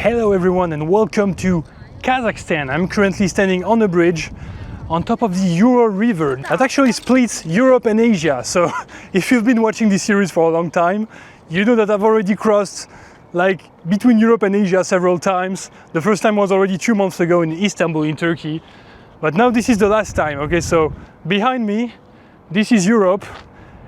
Hello everyone and welcome to Kazakhstan. I'm currently standing on a bridge on top of the Ural River that actually splits Europe and Asia. So if you've been watching this series for a long time, you know that I've already crossed between Europe and Asia several times. The first time was already 2 months ago in Istanbul in Turkey. But now this is the last time, okay? So behind me, this is Europe,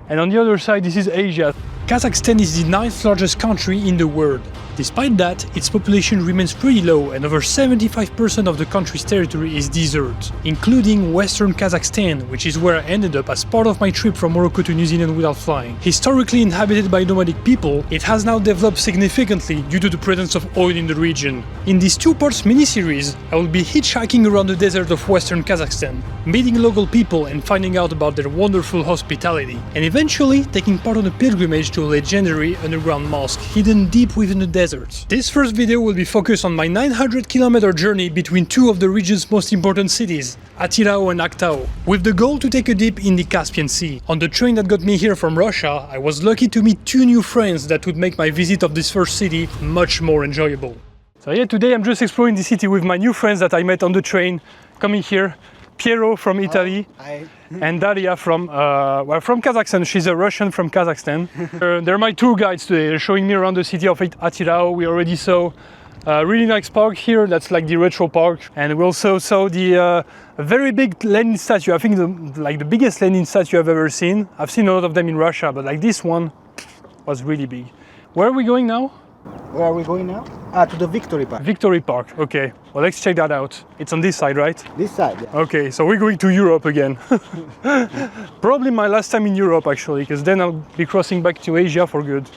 and on the other side, this is Asia. Kazakhstan is the 9th largest country in the world. Despite that, its population remains pretty low and over 75% of the country's territory is desert, including western Kazakhstan, which is where I ended up as part of my trip from Morocco to New Zealand without flying. Historically inhabited by nomadic people, it has now developed significantly due to the presence of oil in the region. In this two-part mini-series, I will be hitchhiking around the desert of western Kazakhstan, meeting local people and finding out about their wonderful hospitality, and eventually taking part on a pilgrimage to a legendary underground mosque hidden deep within the desert. This first video will be focused on my 900-kilometer journey between two of the region's most important cities, Atyrau and Aktau, with the goal to take a dip in the Caspian Sea. On the train that got me here from Russia, I was lucky to meet two new friends that would make my visit of this first city much more enjoyable. So yeah, today I'm just exploring the city with my new friends that I met on the train coming here. Piero from Italy and Daria from Kazakhstan. She's a Russian from Kazakhstan. They're my tour guides today. They're showing me around the city of Atyrau. We already saw a really nice park here. That's like the retro park. And we also saw the very big Lenin statue. I think the biggest Lenin statue I've ever seen. I've seen a lot of them in Russia, but like this one was really big. Where are we going now? Where are we going now? To the Victory Park. Victory Park, okay. Well, let's check that out. It's on this side, right? This side, yeah. Okay, so we're going to Europe again. Probably my last time in Europe, actually, because then I'll be crossing back to Asia for good.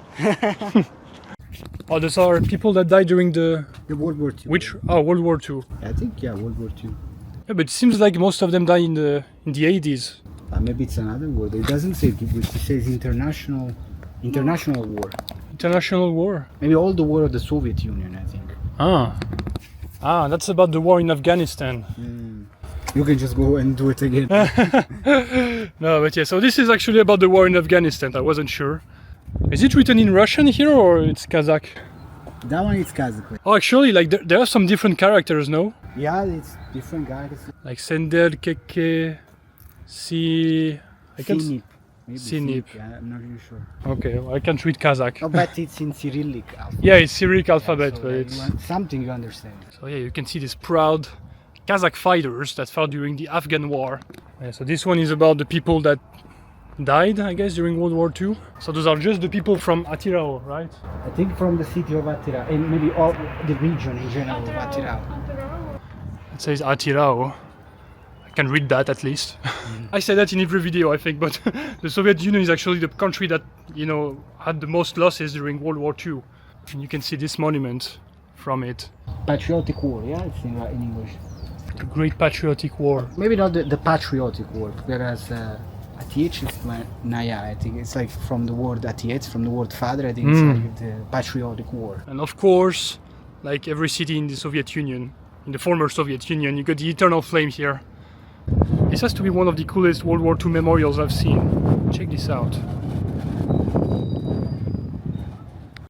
Oh, those are people that died during the World War II. Which? Oh, World War II. I think, yeah, World War II. Yeah, but it seems like most of them died in the 80s. Maybe it's another war. It doesn't say. It says international war. International war. Maybe all the war of the Soviet Union, I think. That's about the war in Afghanistan. You can just go and do it again. No, but yeah, so this is actually about the war in Afghanistan. I wasn't sure. Is it written in Russian here or it's Kazakh? That one is Kazakh. Oh, actually, like there are some different characters, no? Yeah, it's different guys. Like Sender, Keke, Si... Sinip. Sinip. Yeah, I'm not really sure. Okay, well, I can't read Kazakh. Oh, but it's in Cyrillic alphabet. Yeah, it's Cyrillic alphabet, so but it's... something you understand. So yeah, you can see these proud Kazakh fighters that fought during the Afghan war. Yeah, so this one is about the people that died, I guess, during World War II. So those are just the people from Atyrau, right? I think from the city of Atyrau, and maybe all the region in general of Atyrau. It says Atyrau. I can read that at least. I say that in every video, I think, but the Soviet Union is actually the country that, had the most losses during World War II. And you can see this monument from it. Patriotic War, yeah, it's in English. The Great Patriotic War. Maybe not the Patriotic War, whereas Atiech is Naya, I think it's like from the word Atiech, from the word father, I think it's like the Patriotic War. And of course, like every city in the Soviet Union, in the former Soviet Union, you got the Eternal Flame here. This has to be one of the coolest World War II memorials I've seen. Check this out.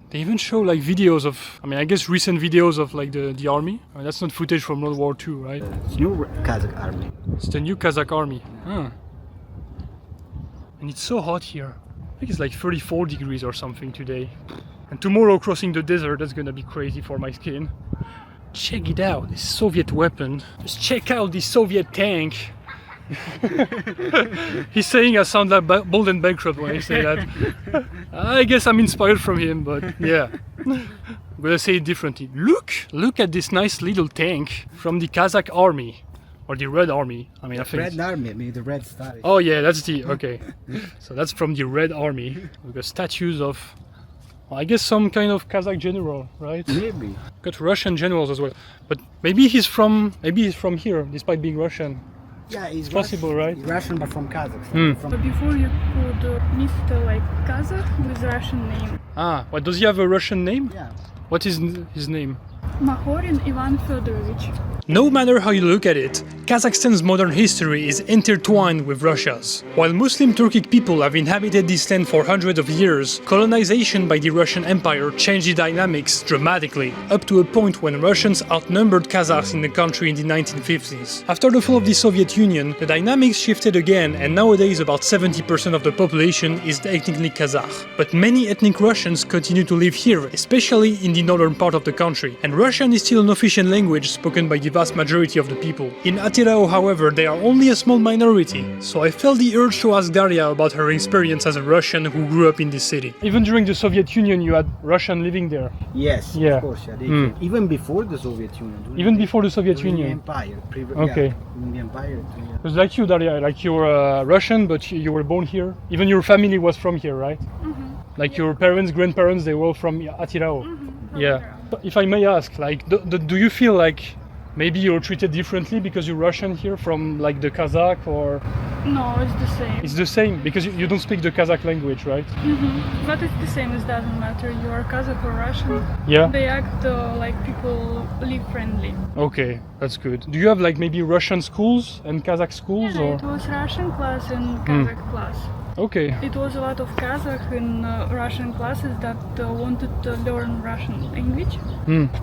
They even show like videos of, I guess recent videos of like the army. That's not footage from World War II, right? It's new Kazakh army. It's the new Kazakh army. And it's so hot here. I think it's like 34 degrees or something today. And tomorrow crossing the desert, that's gonna be crazy for my skin. Check it out, this Soviet weapon. Just check out this Soviet tank. He's saying I sound like bold and bankrupt when I say that. I guess I'm inspired from him, but yeah. I'm gonna say it differently. Look at this nice little tank from the Kazakh army. Or the Red Army. I think... Red Army, maybe the Red Star. Oh yeah, that's the... Okay. So that's from the Red Army. We've got statues of... I guess some kind of Kazakh general, right? Maybe. Got Russian generals as well. But maybe he's from here, despite being Russian. Yeah, it's possible, right? Russian, but from Kazakhstan. But before you could meet like Kazakh with Russian name. What does he have a Russian name? Yeah. What is his name? Mahorin Ivan Fedorovich. No matter how you look at it, Kazakhstan's modern history is intertwined with Russia's. While Muslim Turkic people have inhabited this land for hundreds of years, colonization by the Russian Empire changed the dynamics dramatically, up to a point when Russians outnumbered Kazakhs in the country in the 1950s. After the fall of the Soviet Union, the dynamics shifted again, and nowadays about 70% of the population is ethnically Kazakh. But many ethnic Russians continue to live here, especially in the northern part of the country, and Russian is still an official language spoken by the vast majority of the people. In Atyrau, however, they are only a small minority, so I felt the urge to ask Daria about her experience as a Russian who grew up in this city. Even during the Soviet Union, you had Russian living there. Yes, Yeah. of course. Yeah, they came. Even before the Soviet Union. Even before the Soviet during the Union. Empire. Okay. Yeah, in the Empire. Yeah. It was like you, Daria, like you were Russian, but you were born here. Even your family was from here, right? Like your parents, grandparents, they were all from Atyrau. Yeah. But if I may ask, like, do you feel like maybe you're treated differently because you're Russian here from like the Kazakh, or No, it's the same. it's the same because you don't speak the Kazakh language, right? But it's the same, it doesn't matter. You are Kazakh or Russian. Yeah. They act like people live friendly. Okay, that's good. Do you have like maybe Russian schools and Kazakh schools, Yeah, or? it was Russian class and Kazakh class. Okay. It was a lot of Kazakh in Russian classes that wanted to learn Russian language.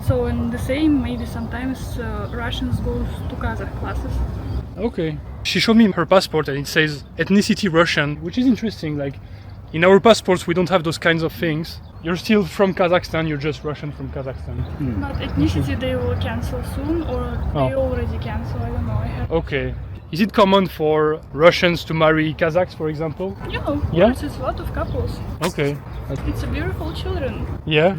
So in the same, maybe sometimes Russians go to Kazakh classes. Okay. She showed me her passport and it says ethnicity Russian, which is interesting. Like in our passports, we don't have those kinds of things. You're still from Kazakhstan, you're just Russian from Kazakhstan. But ethnicity they will cancel soon, or they already cancel. I don't know. I have. Okay. Is it common for Russians to marry Kazakhs, for example? Yeah, of Yeah? course, it's a lot of couples. Okay. It's a beautiful children. Yeah.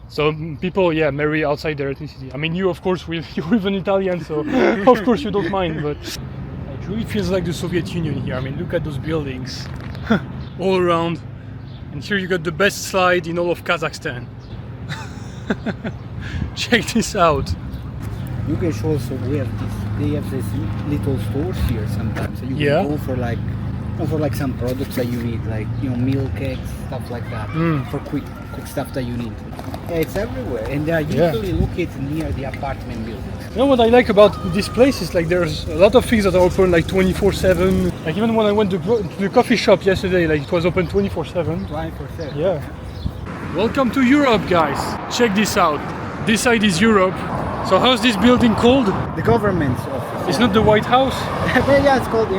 So people, yeah, marry outside their ethnicity. I mean, you, of course, you're even Italian, so of course you don't mind. But it really feels like the Soviet Union here. I mean, look at those buildings all around, and here you got the best slide in all of Kazakhstan. Check this out. You can show also we have this. They have these little stores here sometimes. So you Yeah. can go for like some products that you need, like milk, eggs, stuff like that, for quick stuff that you need. Yeah, it's everywhere, and they are usually located near the apartment buildings. You know what I like about this place is like there's a lot of things that are open like 24/7. Like even when I went to the coffee shop yesterday, like it was open 24/7. 24/7. Yeah. Welcome to Europe, guys. Check this out. This side is Europe. So how's this building called? The government's office. It's not the White House? Yeah, it's called the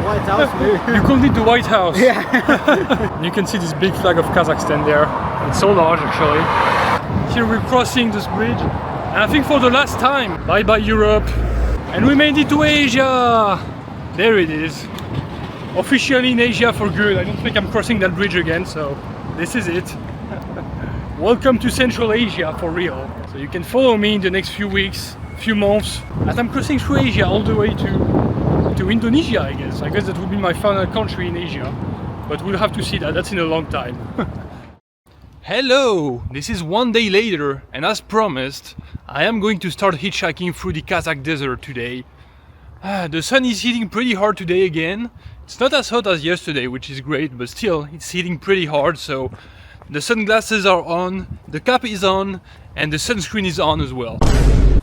White House. You called it the White House. Yeah. You can see this big flag of Kazakhstan there. It's so large actually. Here we're crossing this bridge. And I think for the last time. Bye bye Europe. And we made it to Asia. There it is. Officially in Asia for good. I don't think I'm crossing that bridge again, so this is it. Welcome to Central Asia for real. So you can follow me in the next few weeks, few months, as I'm crossing through Asia all the way to Indonesia, I guess. I guess that would be my final country in Asia. But we'll have to see that, that's in a long time. Hello! This is one day later, and as promised, I am going to start hitchhiking through the Kazakh desert today. The sun is hitting pretty hard today again. It's not as hot as yesterday, which is great, but still, it's hitting pretty hard, so the sunglasses are on, the cap is on, and the sunscreen is on as well.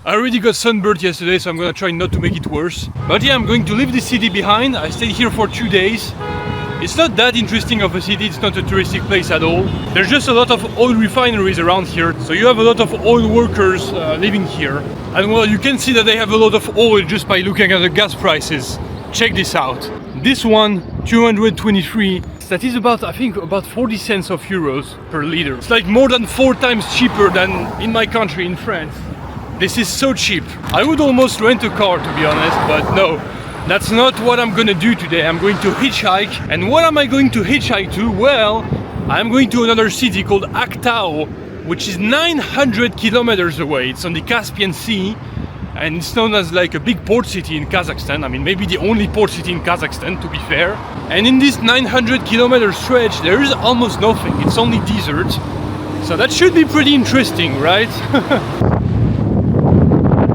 I already got sunburned yesterday, so I'm gonna try not to make it worse. But yeah, I'm going to leave the city behind. I stayed here for 2 days. It's not that interesting of a city, it's not a touristic place at all. There's just a lot of oil refineries around here, so you have a lot of oil workers living here. And well, you can see that they have a lot of oil just by looking at the gas prices. Check this out. This one, 223, that is about, I think, about 40 cents of euros per liter. It's like more than 4 times cheaper than in my country, in France. This is so cheap. I would almost rent a car, to be honest, but no. That's not what I'm gonna do today. I'm going to hitchhike. And what am I going to hitchhike to? Well, I'm going to another city called Aktau, which is 900 kilometers away. It's on the Caspian Sea. And it's known as like a big port city in Kazakhstan. I mean, maybe the only port city in Kazakhstan, to be fair. And in this 900 kilometer stretch, there is almost nothing. It's only desert. So that should be pretty interesting, right?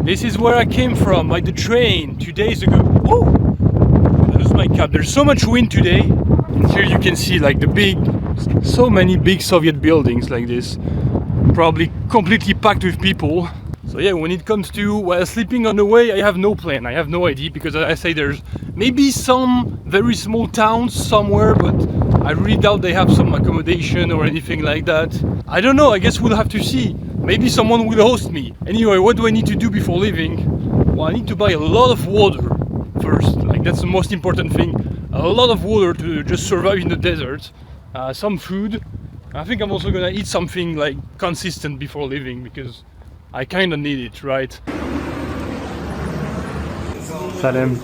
This is where I came from, by the train, 2 days ago. Oh! I lost my cap. There's so much wind today. And here you can see like so many big Soviet buildings like this. Probably completely packed with people. So yeah, when it comes to sleeping on the way, I have no plan. I have no idea, because as I say, there's maybe some very small towns somewhere, but I really doubt they have some accommodation or anything like that. I don't know, I guess we'll have to see. Maybe someone will host me. Anyway, what do I need to do before leaving? Well, I need to buy a lot of water first. Like, that's the most important thing. A lot of water to just survive in the desert. Some food. I think I'm also gonna eat something like consistent before leaving, because I kinda need it, right? Salem.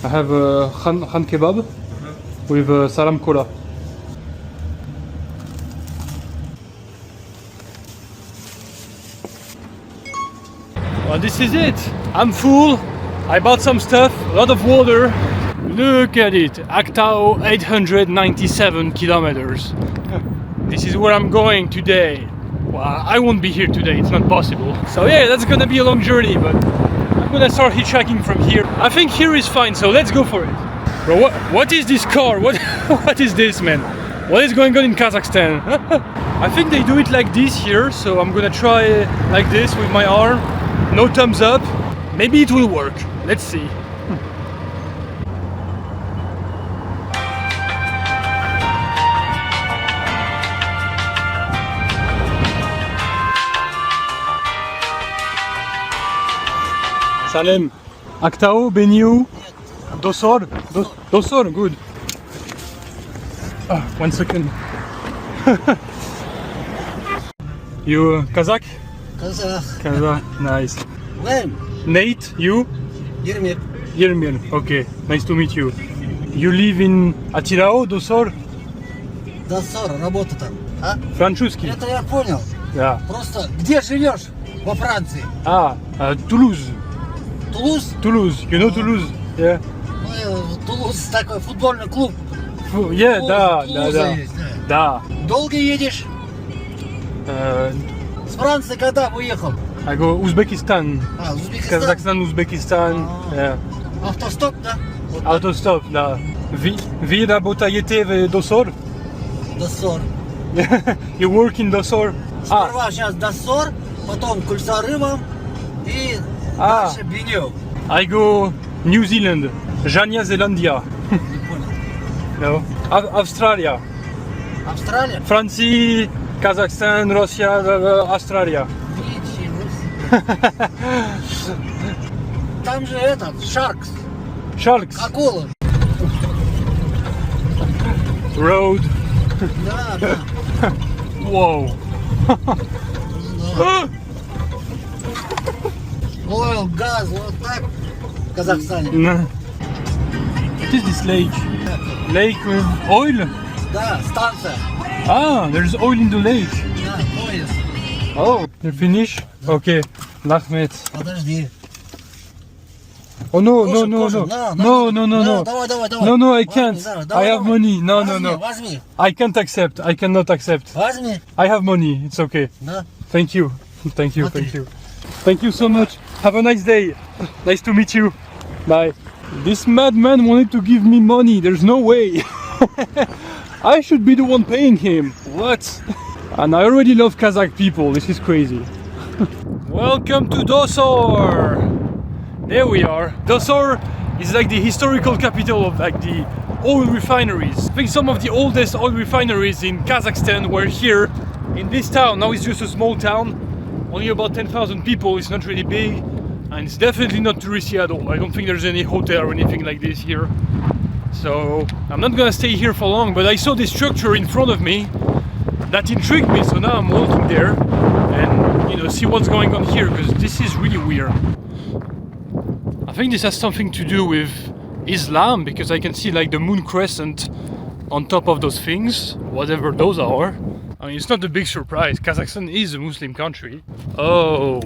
I have a khan kebab with salam cola. Well, this is it. I'm full. I bought some stuff, a lot of water. Look at it, Aktau, 897 kilometers. This is where I'm going today. Well, I won't be here today, it's not possible. So yeah, that's gonna be a long journey, but I'm gonna start hitchhiking from here. I think here is fine, so let's go for it. Bro, what is this car? What is this, man? What is going on in Kazakhstan? I think they do it like this here, so I'm gonna try like this with my arm. No thumbs up. Maybe it will work. Let's see. Salem, Aktau, Beniu, Dosor, Dosor, good. 1 second. You Kazakh? Kazakh, nice. When? Nate, you? Yermir. Yermir, okay, nice to meet you. You live in Atyrau, Dosor? Досор, работа там. А? Французский. Это я понял. Yeah. Просто где живешь во Франции? Toulouse. Тулуз? Toulouse, you know Toulouse? Yeah. Тулуз такой футбольный клуб. Yeah, да. Есть, Да. Долго едешь? С Франции когда уехал? I go Uzbekistan. Узбекистан. Казахстан, Uzbekistan. Yeah. Автостоп, да? Autostop, да. Вы работаете в Досор? Досор. You work in Dosor? Сперва сейчас Досор, потом Кульсарыва и дальше Беню. I go New Zealand. Jania Zelandia. Не понял. No. Australia. Австралия? Франция, Казахстан, Россия, Австралия. Ничего себе. Там же этот, Sharks. Sharks. Акула. Road. Да. Wow. Oil, газ, вот так в Казахстане. No. What is this lake? Lake with oil? Да, станция. There's oil in the lake. Да, поезд. Oh, you finish? Okay. Lahmet. Подожди. Oh no, Кушай, no. кушай. No, На, давай. No, I Возьми, can't. давай, I have давай. money. No. Возьми. I can't accept. I cannot accept. Возьми. I have money. It's okay. Да. Thank you. Thank you. Okay. Thank you so much. Have a nice day. Nice to meet you. Bye. This madman wanted to give me money. There's no way. I should be the one paying him. What? And I already love Kazakh people. This is crazy. Welcome to Dosor. There we are. Dosor is like the historical capital of like the oil refineries. I think some of the oldest oil refineries in Kazakhstan were here in this town. Now it's just a small town, only about 10,000 people. It's not really big, and it's definitely not touristy at all. I don't think there's any hotel or anything like this here. So I'm not gonna stay here for long, but I saw this structure in front of me that intrigued me, so now I'm walking there and see what's going on here, because this is really weird. I think this has something to do with Islam, because I can see like the moon crescent on top of those things, whatever those are. I mean, it's not a big surprise. Kazakhstan is a Muslim country. Oh,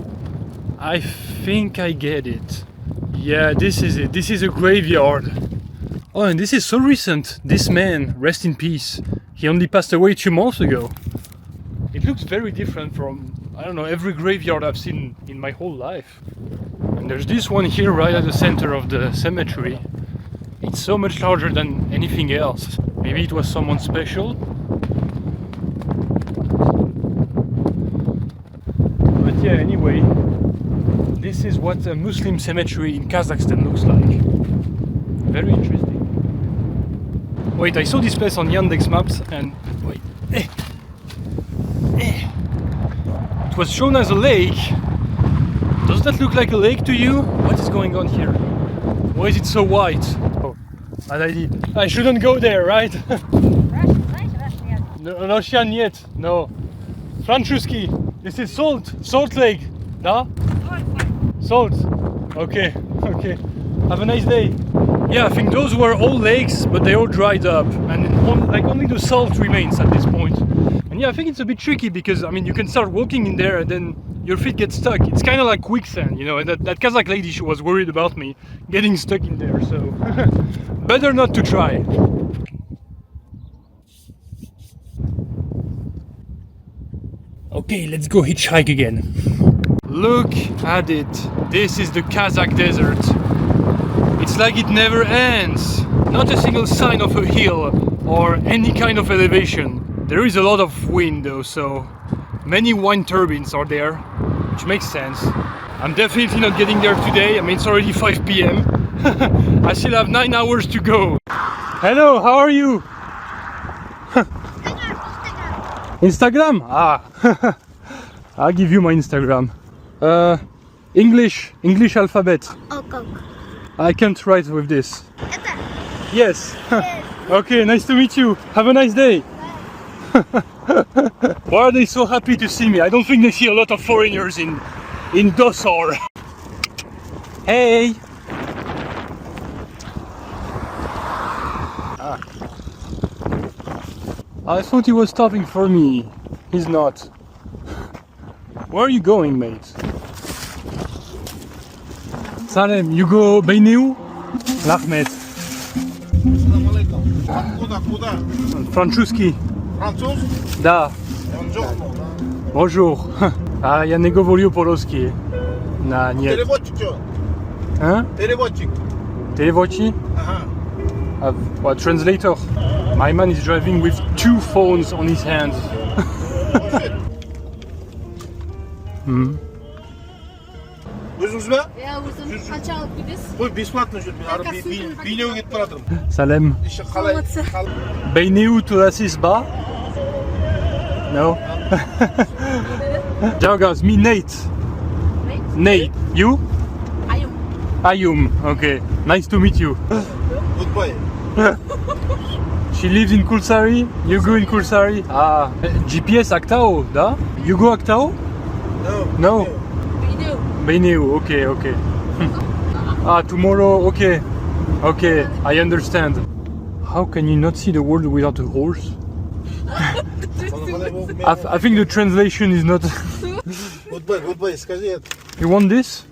I think I get it. Yeah, this is it. This is a graveyard. Oh, and this is so recent. This man, rest in peace. He only passed away 2 months ago. It looks very different from, I don't know, every graveyard I've seen in my whole life. And there's this one here right at the center of the cemetery. It's so much larger than anything else. Maybe it was someone special. But yeah, anyway, this is what a Muslim cemetery in Kazakhstan looks like. Very interesting. Wait, I saw this place on Yandex Maps and wait. It was shown as a lake. Does that look like a lake to you? What is going on here? Why is it so white? Oh, bad idea. I shouldn't go there, right? No, Russian yet. No. Francuski. This is Salt Lake. Da? Salt. Okay. Okay. Have a nice day. Yeah, I think those were all lakes, but they all dried up, and only the salt remains at this point. And yeah, I think it's a bit tricky because I mean you can start walking in there and then your feet get stuck. It's kind of like quicksand, you know. And that Kazakh lady, she was worried about me getting stuck in there, so better not to try. Okay, let's go hitchhike again. Look at it. This is the Kazakh desert. It's like it never ends. Not a single sign of a hill or any kind of elevation. There is a lot of wind though, so many wind turbines are there, which makes sense. I'm definitely not getting there today. I mean, it's already 5 p.m. I still have 9 hours to go. Hello, how are you? Instagram? Ah, I'll give you my Instagram. English alphabet. Okay. I can't write with this. Yes. Okay, nice to meet you. Have a nice day. Why are they so happy to see me? I don't think they see a lot of foreigners in Dosor. Hey. I thought he was stopping for me. He's not. Where are you going, mate? Salem, you go Beineu? Lahmet. Куда? Francuski. Француз? Da. Bonjour. А я не говорю по-русски. На, нет. Переводчик что? Hein? Переводчик. Переводчик? Ага. What, translator? My man is driving with 2 phones on his hands. Өзіңіз бе? Я өзім қанша алып кетесіз? Ой, бесплатно жүр. Бейнеуге кетіп бара жатырмын. Salem. Еще қалай? Beineu to Asisba? No? Ciao guys, me Nate. Nate. You? Ayım. Ayum. Okay. Nice to meet you. Goodbye. She lives in Kulsari. You go in Kulsari. Ah. GPS Aktau, da? You go Aktau? No. Video. Beineu. Okay, okay. Ah, tomorrow. Okay. Okay, I understand. How can you not see the world without a horse? I think the translation is not. Goodbye, скажи это. You want this?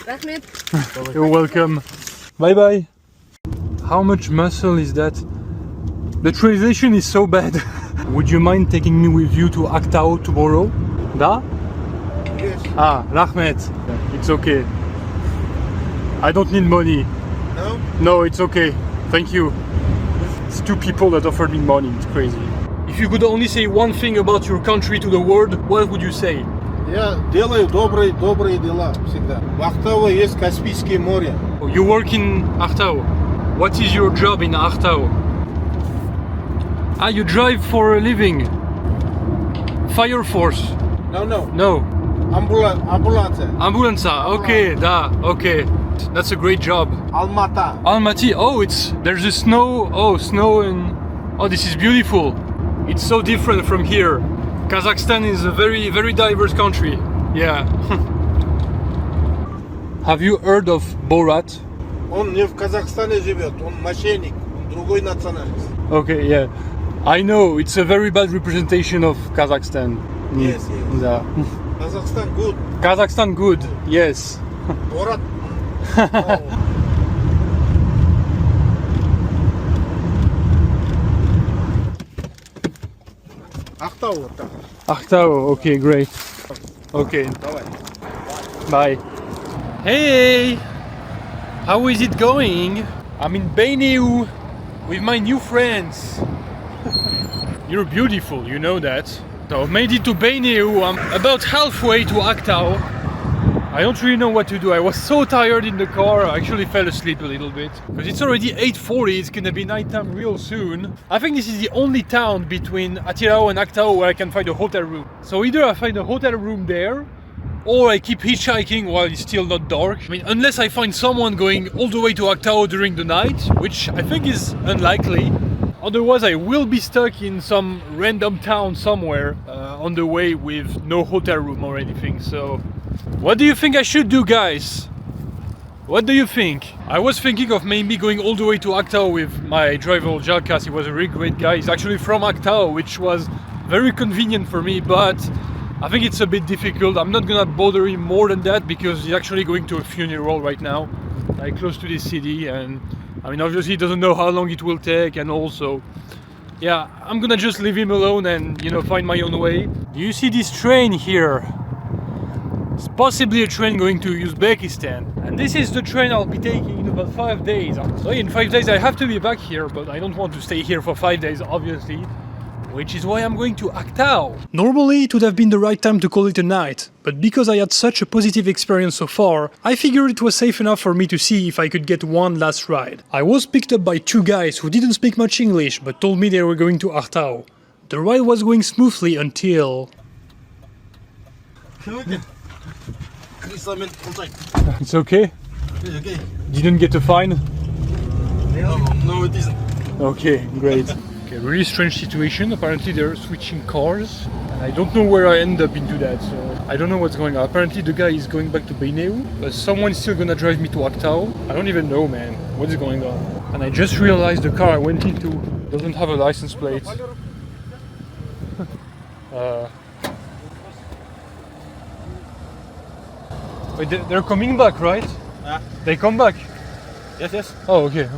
Рахмет. You're welcome. Bye bye. How much muscle is that? The translation is so bad. Would you mind taking me with you to Aktau tomorrow? Da? Yes. Ah, Rahmet. It's okay. I don't need money. No? No, it's okay. Thank you. It's 2 people that offered me money. It's crazy. If you could only say one thing about your country to the world, what would you say? Я делаю добрые дела всегда. В Актау есть Каспийское море. You work in Aktau. What is your job in Aktau? Ah, you drive for a living. Fire force. No. No. Ambulance. Ambulance. Okay, da. Okay. That's a great job. Almata. Almaty. Oh, there's a snow. Oh, snow and oh, this is beautiful. It's so different from here. Kazakhstan is a very, very diverse country. Yeah. Have you heard of Borat? Он не в Казахстане живет, он мошенник, он другой национальность. Okay, yeah. I know, it's a very bad representation of Kazakhstan. Yes. Да. Казахстан good. Kazakhstan good, yes. Город. Актау вот так. Aktau, okay, great. Okay, Давай. bye. Hey! How is it going? I'm in Beineu with my new friends. You're beautiful, you know that. So I've made it to Beineu. I'm about halfway to Aktau. I don't really know what to do. I was so tired in the car, I actually fell asleep a little bit. Because it's already 8:40, it's gonna be nighttime real soon. I think this is the only town between Atyrau and Aktau where I can find a hotel room. So either I find a hotel room there, or I keep hitchhiking while it's still not dark. I mean, unless I find someone going all the way to Aktau during the night, which I think is unlikely. Otherwise, I will be stuck in some random town somewhere on the way with no hotel room or anything. So, what do you think I should do, guys? What do you think? I was thinking of maybe going all the way to Aktau with my driver Jalkas. He was a really great guy. He's actually from Aktau, which was very convenient for me, but I think it's a bit difficult. I'm not gonna bother him more than that because he's actually going to a funeral right now, like close to this city, and I mean obviously he doesn't know how long it will take, and also, yeah, I'm gonna just leave him alone and, you know, find my own way. Do you see this train here? It's possibly a train going to Uzbekistan, and this is the train I'll be taking in about 5 days. So in 5 days I have to be back here, but I don't want to stay here for 5 days, obviously. Which is why I'm going to Aktau. Normally it would have been the right time to call it a night, but because I had such a positive experience so far, I figured it was safe enough for me to see if I could get one last ride. I was picked up by two guys who didn't speak much English but told me they were going to Aktau. The ride was going smoothly until... It's okay? Okay. Didn't get a fine? No, it isn't. Okay, great. Okay, really strange situation. Apparently they're switching cars, and I don't know where I end up into that, so I don't know what's going on. Apparently the guy is going back to Beineu, but someone's still gonna drive me to Aktau. I don't even know, man, what is going on. And I just realized the car I went into doesn't have a license plate. Wait, they're coming back, right? They come back? Yes, yes. Oh, okay.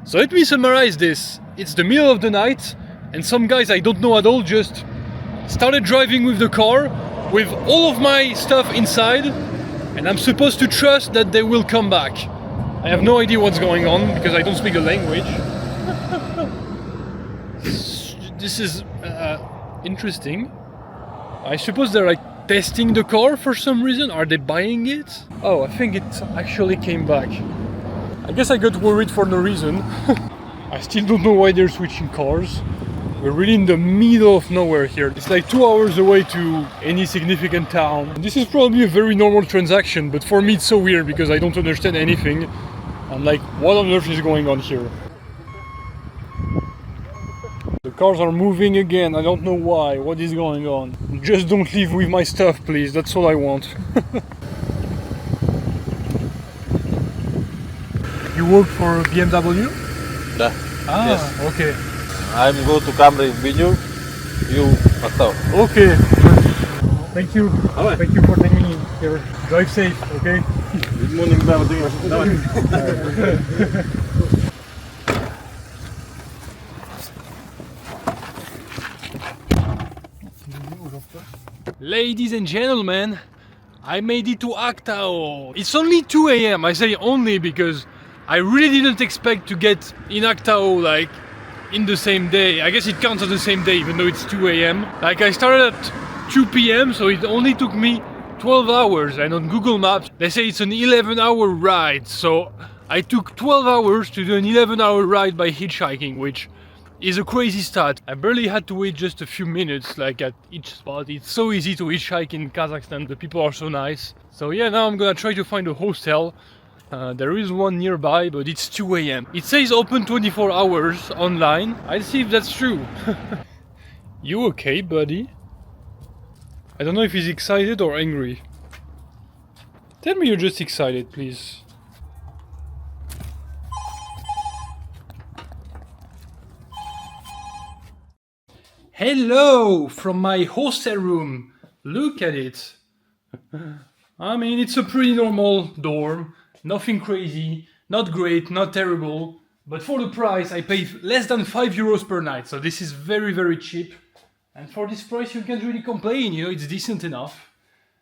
So let me summarize this. It's the middle of the night, and some guys I don't know at all just started driving with the car with all of my stuff inside, and I'm supposed to trust that they will come back. I have no idea what's going on because I don't speak the language. This is interesting. I suppose they're like testing the car for some reason. Are they buying it? Oh, I think it actually came back. I guess I got worried for no reason. I still don't know why they're switching cars. We're really in the middle of nowhere here. It's like 2 hours away to any significant town. This is probably a very normal transaction, but for me it's so weird because I don't understand anything. I'm like, what on earth is going on here? The cars are moving again, I don't know why, what is going on. Just don't leave with my stuff, please, that's all I want. You work for BMW? Да. Ah, Yes. okay. I'm go to Camry Beineu, you Aktau. Okay. Thank you. Alright. Thank you for taking me here. Drive safe, okay? Good morning, Давай. Ladies and gentlemen, I made it to Aktau. It's only 2 AM. I say only because I really didn't expect to get in Aktau like in the same day. I guess it counts as the same day even though it's 2 AM. Like I started at 2 PM, so it only took me 12 hours, and on Google Maps they say it's an 11-hour ride, so I took 12 hours to do an 11-hour ride by hitchhiking, which is a crazy start. I barely had to wait just a few minutes like at each spot. It's so easy to hitchhike in Kazakhstan, the people are so nice. So yeah, now I'm gonna try to find a hostel. There is one nearby, but it's 2 AM. It says open 24 hours online. I'll see if that's true. You okay, buddy? I don't know if he's excited or angry. Tell me you're just excited, please. Hello from my hostel room. Look at it. I mean, it's a pretty normal dorm. Nothing crazy, not great, not terrible. But for the price, I paid less than 5 euros per night. So this is very, very cheap. And for this price, you can't really complain, you know, it's decent enough.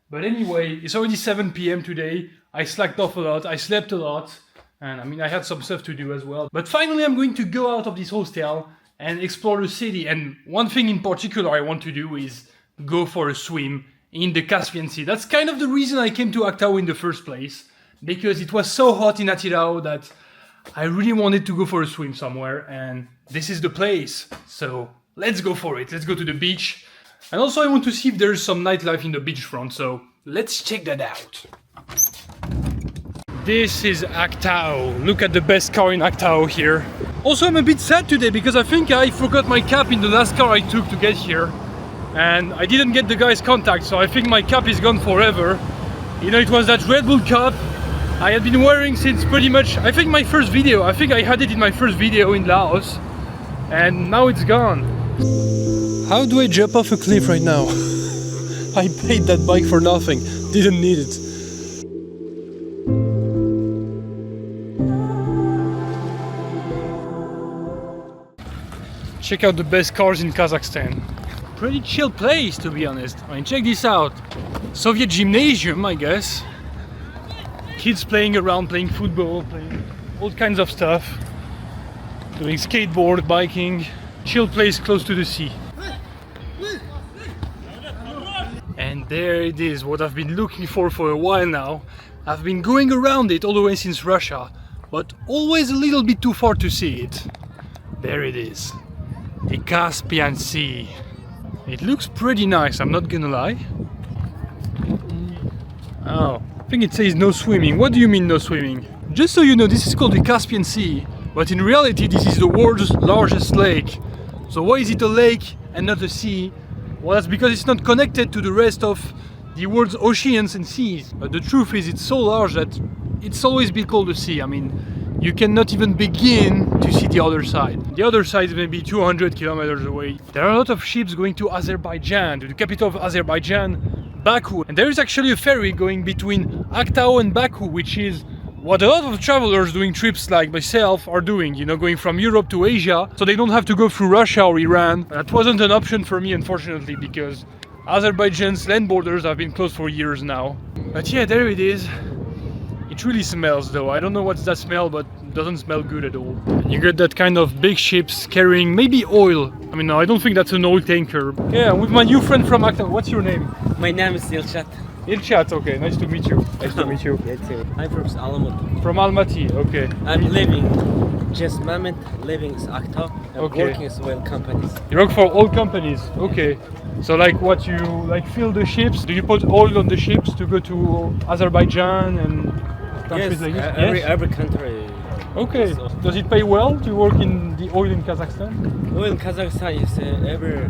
But anyway, it's already 7 PM today. I slacked off a lot, I slept a lot. And I mean, I had some stuff to do as well. But finally, I'm going to go out of this hostel and explore the city. And one thing in particular I want to do is go for a swim in the Caspian Sea. That's kind of the reason I came to Aktau in the first place, because it was so hot in Atyrau that I really wanted to go for a swim somewhere, and this is the place. So let's go for it. Let's go to the beach. And also I want to see if there's some nightlife in the beachfront, so let's check that out. This is Aktau. Look at the best car in Aktau here. Also, I'm a bit sad today because I think I forgot my cap in the last car I took to get here. And I didn't get the guy's contact, so I think my cap is gone forever. You know, it was that Red Bull cap I had been wearing since pretty much, I think my first video. I think I had it in my first video in Laos. And now it's gone. How do I jump off a cliff right now? I paid that bike for nothing. Didn't need it. Check out the best cars in Kazakhstan. Pretty chill place, to be honest. I mean, check this out. Soviet gymnasium, I guess. Kids playing around, playing football, playing all kinds of stuff. Doing skateboard, biking. Chill place close to the sea. And there it is, what I've been looking for a while now. I've been going around it all the way since Russia, but always a little bit too far to see it. There it is. The Caspian Sea. It looks pretty nice, I'm not gonna lie. Oh, I think it says no swimming. What do you mean no swimming? Just so you know, this is called the Caspian Sea, but in reality this is the world's largest lake. So why is it a lake and not a sea? Well, that's because it's not connected to the rest of the world's oceans and seas. But the truth is it's so large that it's always been called a sea. I mean, you cannot even begin to see the other side. The other side is maybe 200 kilometers away. There are a lot of ships going to Azerbaijan, to the capital of Azerbaijan, Baku. And there is actually a ferry going between Aktau and Baku, which is what a lot of travelers doing trips like myself are doing, you know, going from Europe to Asia, so they don't have to go through Russia or Iran. That wasn't an option for me, unfortunately, because Azerbaijan's land borders have been closed for years now. But yeah, there it is. It really smells though. I don't know what's that smell, but it doesn't smell good at all. And you get that kind of big ships carrying maybe oil. I mean, no, I don't think that's an oil tanker. Yeah, with my new friend from Aktau. What's your name? My name is Ilchat. Ilchat, okay, nice to meet you. Nice to meet you. I'm from Almaty. From Almaty, okay. I'm living just moment, living in Aktau. I'm Okay. working as oil companies. You work for oil companies, okay. So like what, you like fill the ships? Do you put oil on the ships to go to Azerbaijan and countries Yes, like this? every country. Okay. So, Does it pay well to work in the oil in Kazakhstan? oil in Kazakhstan is every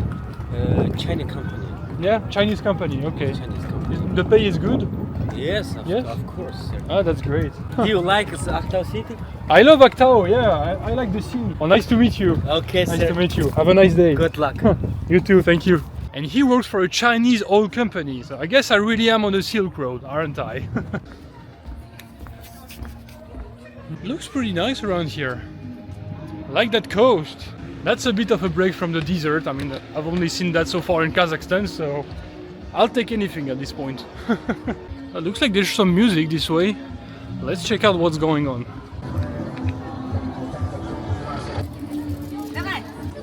Chinese company. Yeah, Chinese company, okay. Chinese company. The pay is good? Yes, Yes? of course. Sir. Ah, that's great. Do you like Aktau city? I love Aktau, yeah, I like the sea. Oh, nice to meet you. Okay, Nice sir. to meet you. Have a nice day. Good luck. You too, thank you. And he works for a Chinese oil company, so I guess I really am on the Silk Road, aren't I? It looks pretty nice around here. I like that coast. That's a bit of a break from the desert. I mean, I've only seen that so far in Kazakhstan, so I'll take anything at this point. It looks like there's some music this way. Let's check out what's going on.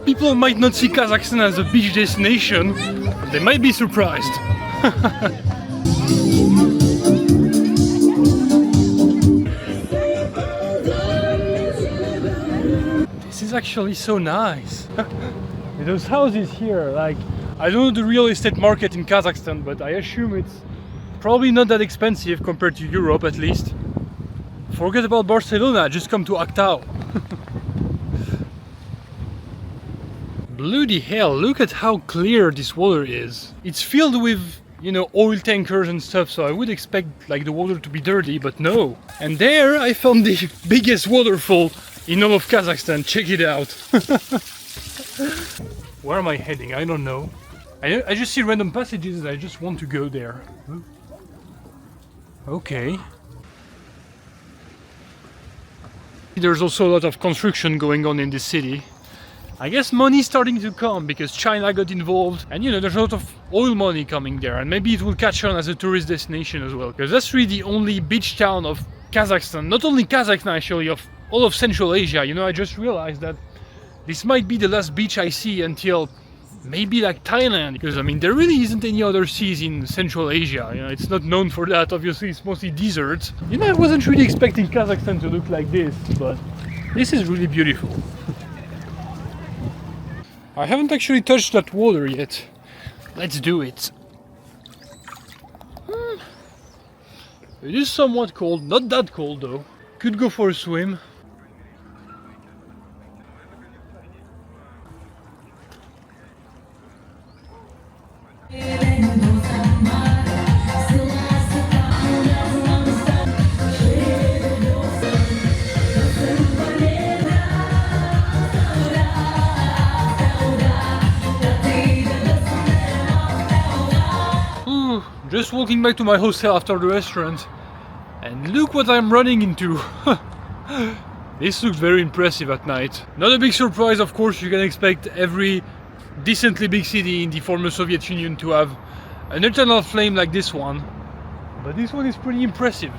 People might not see Kazakhstan as a beach destination, but they might be surprised. This is actually so nice. Those houses here, like, I don't know the real estate market in Kazakhstan, but I assume it's probably not that expensive compared to Europe, at least. Forget about Barcelona, just come to Aktau. Bloody hell, look at how clear this water is. It's filled with, you know, oil tankers and stuff, so I would expect like the water to be dirty, but no. And there I found the biggest waterfall in all of Kazakhstan. Check it out. Where am I heading? I don't know. I just see random passages and I just want to go there. Okay. There's also a lot of construction going on in this city. I guess money's starting to come because China got involved, and you know, there's a lot of oil money coming there, and maybe it will catch on as a tourist destination as well, because that's really the only beach town of Kazakhstan, not only Kazakhstan actually, of all of Central Asia. You know, I just realized that this might be the last beach I see until maybe like Thailand, because I mean there really isn't any other seas in Central Asia. You know, it's not known for that. Obviously, it's mostly deserts. You know, I wasn't really expecting Kazakhstan to look like this, but this is really beautiful. I haven't actually touched that water yet. Let's do it. It is somewhat cold, not that cold though. Could go for a swim. Just walking back to my hostel after the restaurant, and look what I'm running into. This looks very impressive at night. Not a big surprise, of course. You can expect every decently big city in the former Soviet Union to have an eternal flame like this one, but this one is pretty impressive.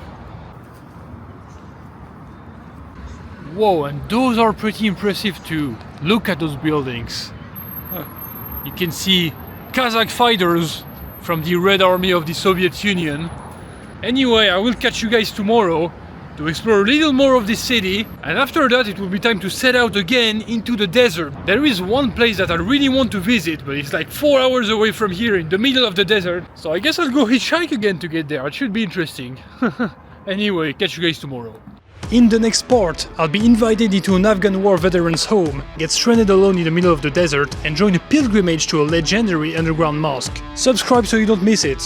Whoa, and those are pretty impressive too. Look at those buildings. You can see Kazakh fighters from the Red Army of the Soviet Union. Anyway, I will catch you guys tomorrow to explore a little more of this city, and after that it will be time to set out again into the desert. There is one place that I really want to visit, but it's like 4 hours away from here in the middle of the desert, so I guess I'll go hitchhike again to get there. It should be interesting. Anyway, catch you guys tomorrow. In the next part, I'll be invited into an Afghan war veteran's home, get stranded alone in the middle of the desert, and join a pilgrimage to a legendary underground mosque. Subscribe so you don't miss it.